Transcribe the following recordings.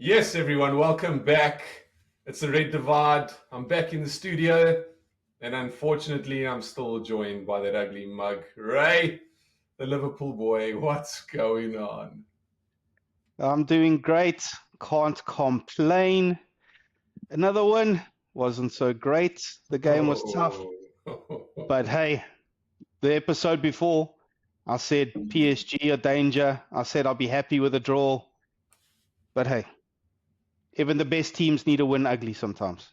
Yes, everyone, welcome back. It's the Red Divide. I'm back in the studio, and unfortunately, I'm still joined by that ugly mug. Ray, the Liverpool boy, what's going on? I'm doing great. Can't complain. Another one wasn't so great. The game was tough. Oh, But hey, the episode before, I said PSG are danger. I said I'll be happy with a draw. But hey, even the best teams need to win ugly sometimes.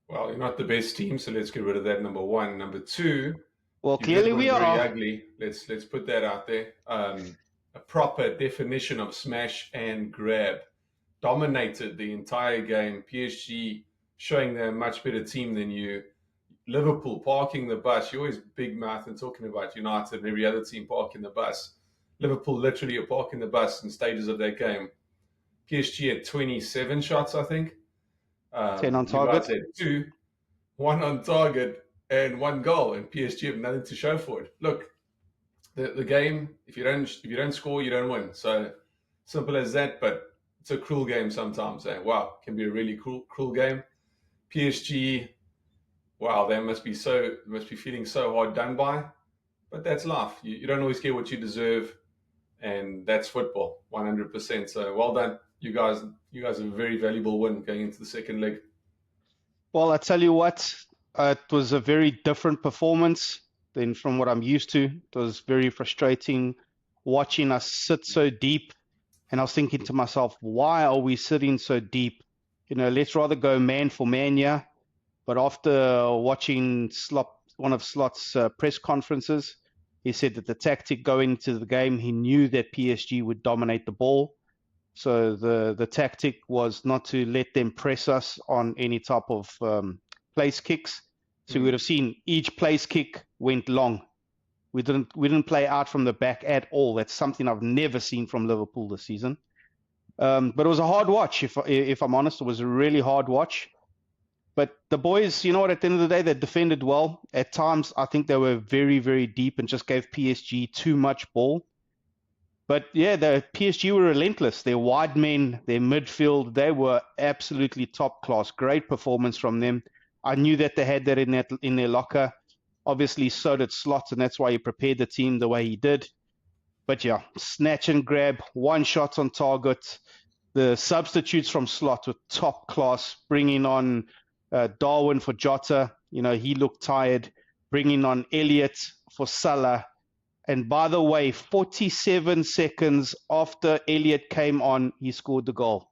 well, you're not the best team, so let's get rid of that. Number one. Number two, Well, you did clearly we win very are. ugly. Let's put that out there. A proper definition of smash and grab. Dominated the entire game. PSG showing they're a much better team than you. Liverpool parking the bus. You're always big mouth and talking about United and every other team parking the bus. Liverpool literally are parking the bus in stages of that game. PSG had 27 shots, I think. 10 on You guys target. had two, one on target and one goal, and PSG have nothing to show for it. Look, the game, if you don't score, you don't win. So simple as that, but it's a cruel game sometimes. Wow, it can be a really cruel game. PSG, wow, they must be feeling so hard done by, but that's life. You don't always get what you deserve, and that's football, 100%. So well done, you guys. You guys have a very valuable win going into the second leg. Well, I tell you what, it was a very different performance than from what I'm used to. It was very frustrating watching us sit so deep. And I was thinking to myself, why are we sitting so deep? Let's rather go man for man, yeah. But after watching one of Slot's press conferences, he said that the tactic going into the game, he knew that PSG would dominate the ball. So the tactic was not to let them press us on any type of place kicks. So we would have seen each place kick went long. We didn't play out from the back at all. That's something I've never seen from Liverpool this season. But it was a hard watch. If I'm honest, it was a really hard watch. But the boys, you know what? At the end of the day, they defended well. At times, I think they were very, very deep and just gave PSG too much ball. But yeah, the PSG were relentless. Their wide men, their midfield, they were absolutely top class. Great performance from them. I knew that they had that in their locker. Obviously, so did Slot, and that's why he prepared the team the way he did. But yeah, snatch and grab, one shot on target. The substitutes from Slot were top class, bringing on Darwin for Jota. He looked tired. Bringing on Elliott for Salah. And by the way, 47 seconds after Elliott came on, he scored the goal.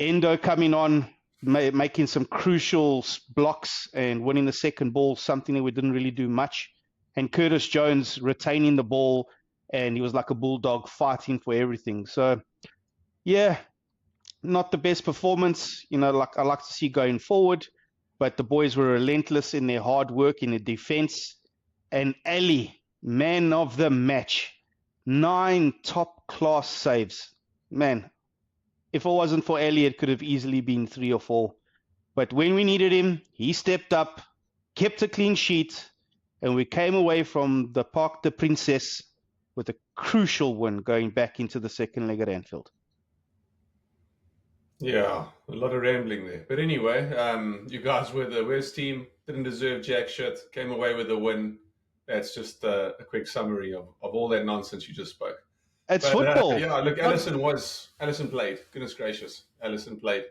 Endo coming on, making some crucial blocks and winning the second ball, something that we didn't really do much. And Curtis Jones retaining the ball, and he was like a bulldog fighting for everything. So, yeah, not the best performance, like I like to see going forward. But the boys were relentless in their hard work, in their defense. And Ali, man of the match, 9 top-class saves. Man, if it wasn't for Elliott, it could have easily been 3 or 4. But when we needed him, he stepped up, kept a clean sheet, and we came away from the Parc des Princes with a crucial win going back into the second leg at Anfield. Yeah, a lot of rambling there. But anyway, you guys were the worst team, didn't deserve jack shit, came away with a win. That's just a quick summary of all that nonsense you just spoke. It's football. Yeah, look, Alisson played. Goodness gracious, Alisson played.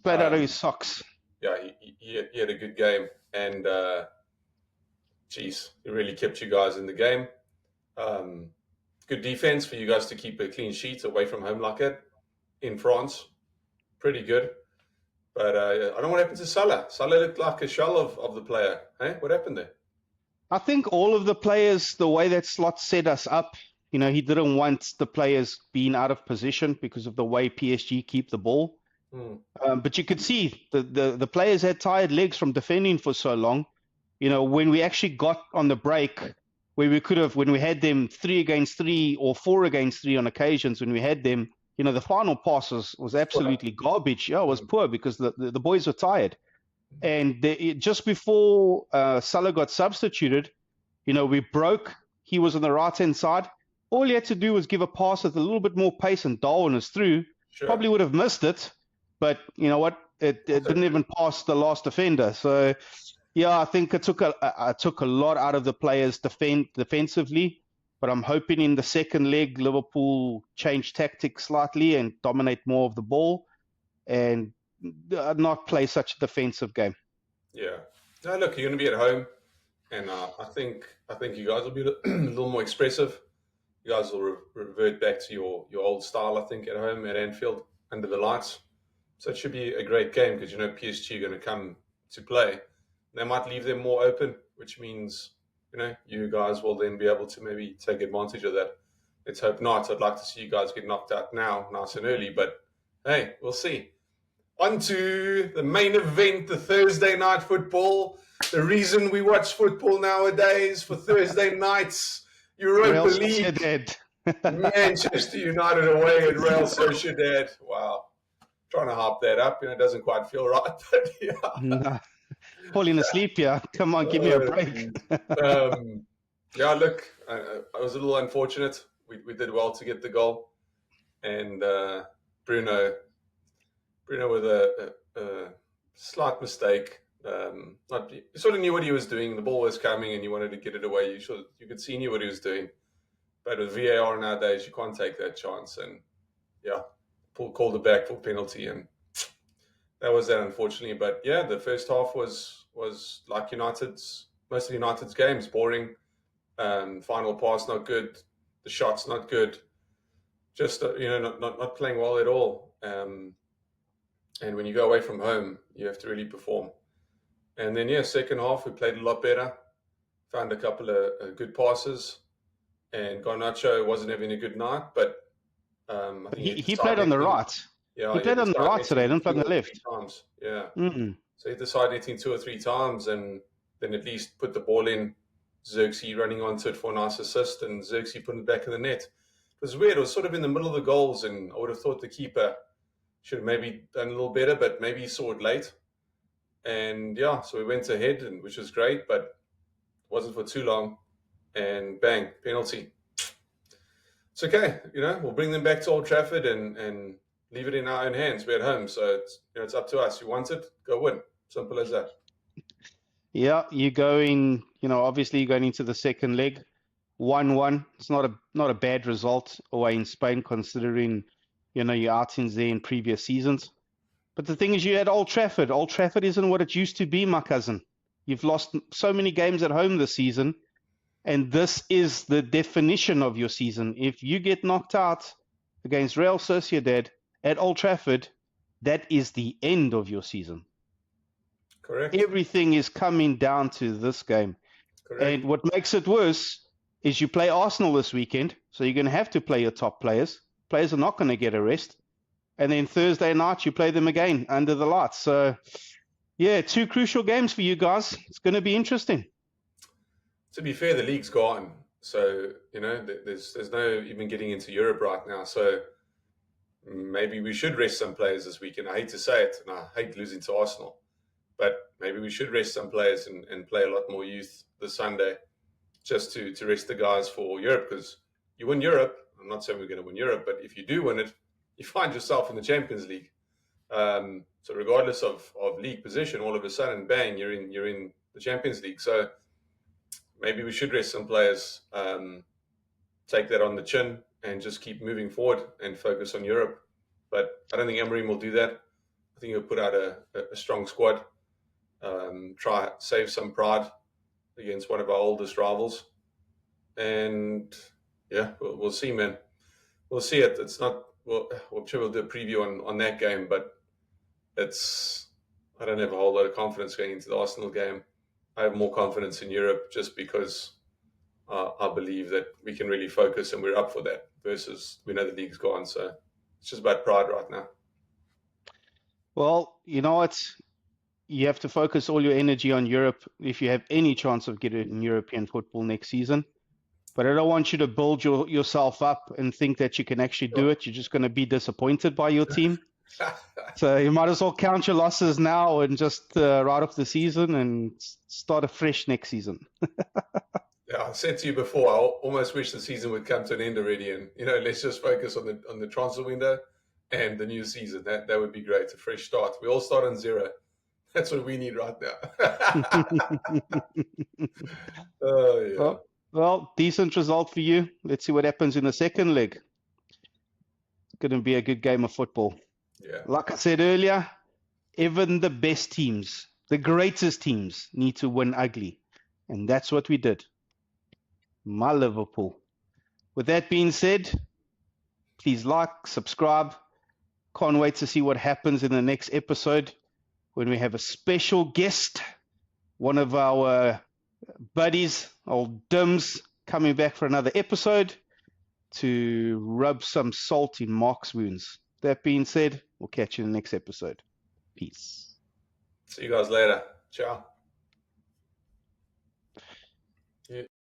Played out of his socks. Yeah, he had a good game. And, geez, he really kept you guys in the game. Good defense for you guys to keep a clean sheet away from home like that in France. Pretty good. But I don't know what happened to Salah. Salah looked like a shell of the player. Hey, what happened there? I think all of the players, the way that Slot set us up, he didn't want the players being out of position because of the way PSG keep the ball. But you could see the players had tired legs from defending for so long. When we actually got on the break, where we could have, when we had them 3 against 3 or 4 against 3 on occasions, when we had them, the final pass was absolutely garbage. Yeah, it was poor because the boys were tired. And just before Salah got substituted, we broke. He was on the right-hand side. All he had to do was give a pass with a little bit more pace, and Darwin was through. Sure. Probably would have missed it, but you know what? It didn't even pass the last defender. So, yeah, I think it took a lot out of the players defensively. But I'm hoping in the second leg, Liverpool change tactics slightly and dominate more of the ball and not play such a defensive game. Yeah. No, look, you're going to be at home, and I think you guys will be a little more expressive. You guys will revert back to your old style, I think, at home at Anfield under the lights. So it should be a great game because PSG are going to come to play. They might leave them more open, which means you guys will then be able to maybe take advantage of that. Let's hope not. I'd like to see you guys get knocked out now, nice and early, but hey, we'll see. On to the main event, the Thursday night football. The reason we watch football nowadays for Thursday nights, Europa Real League. Sociedad. Manchester United away at Real Sociedad. Wow. Trying to harp that up, it doesn't quite feel right, but yeah. No. Falling asleep, yeah. Come on, give me a break. Yeah, look, I was a little unfortunate. We did well to get the goal, and Bruno with a slight mistake. You sort of knew what he was doing. The ball was coming, and you wanted to get it away. You could see he knew what he was doing. But with VAR nowadays, you can't take that chance. And yeah, called it back for penalty, and that was that, unfortunately. But yeah, the first half was like most of United's games, boring. Final pass not good, the shots not good. Just not playing well at all. And when you go away from home, you have to really perform. And then, second half, we played a lot better. Found a couple of good passes. And Garnacho wasn't having a good night, but I think he played on the right. Yeah, he played on the right today, didn't play on the left. Times. Yeah. Mm-hmm. So he decided hitting 2 or 3 times and then at least put the ball in. Xerxes running onto it for a nice assist, and Xerxes putting it back in the net. It was weird. It was sort of in the middle of the goals, and I would have thought the keeper should have maybe done a little better, but maybe he saw it late. And yeah, so we went ahead, which was great, but it wasn't for too long. And bang, penalty. It's okay, we'll bring them back to Old Trafford and leave it in our own hands. We're at home, so it's up to us. You want it, go win. Simple as that. Yeah, you're going, obviously you're going into the second leg, 1-1. It's not a bad result away in Spain, considering, your outings there in previous seasons. But the thing is, you had Old Trafford. Old Trafford isn't what it used to be, my cousin. You've lost so many games at home this season, and this is the definition of your season. If you get knocked out against Real Sociedad at Old Trafford, that is the end of your season. Correct. Everything is coming down to this game. Correct. And what makes it worse is you play Arsenal this weekend, so you're going to have to play your top players. Players are not going to get a rest. And then Thursday night, you play them again under the lights. So, yeah, 2 crucial games for you guys. It's going to be interesting. To be fair, the league's gone. So, there's no even getting into Europe right now. So maybe we should rest some players this weekend. I hate to say it, and I hate losing to Arsenal. But maybe we should rest some players and play a lot more youth this Sunday just to rest the guys for Europe. Because you win Europe, I'm not saying we're going to win Europe, but if you do win it, you find yourself in the Champions League. So regardless of league position, all of a sudden, bang, you're in the Champions League. So maybe we should rest some players, take that on the chin, and just keep moving forward and focus on Europe. But I don't think Emery will do that. I think he'll put out a strong squad, try save some pride against one of our oldest rivals. And yeah, we'll see, man. We'll see it. It's not, I'm sure we'll do a preview on that game, but I don't have a whole lot of confidence going into the Arsenal game. I have more confidence in Europe just because I believe that we can really focus and we're up for that versus we know the league's gone. So it's just about pride right now. Well, you have to focus all your energy on Europe if you have any chance of getting European football next season. But I don't want you to build yourself up and think that you can actually do it. You're just going to be disappointed by your team. So you might as well count your losses now and just write off the season and start afresh next season. Yeah, I said to you before, I almost wish the season would come to an end already, and let's just focus on the transfer window and the new season. That would be great. A fresh start. We all start on zero. That's what we need right now. Oh yeah. Well, decent result for you. Let's see what happens in the second leg. It's going to be a good game of football. Yeah. Like I said earlier, even the best teams, the greatest teams, need to win ugly. And that's what we did. My Liverpool. With that being said, please like, subscribe. Can't wait to see what happens in the next episode when we have a special guest, one of our buddies, old Dims, coming back for another episode to rub some salt in Mark's wounds. That being said, we'll catch you in the next episode. Peace. See you guys later. Ciao.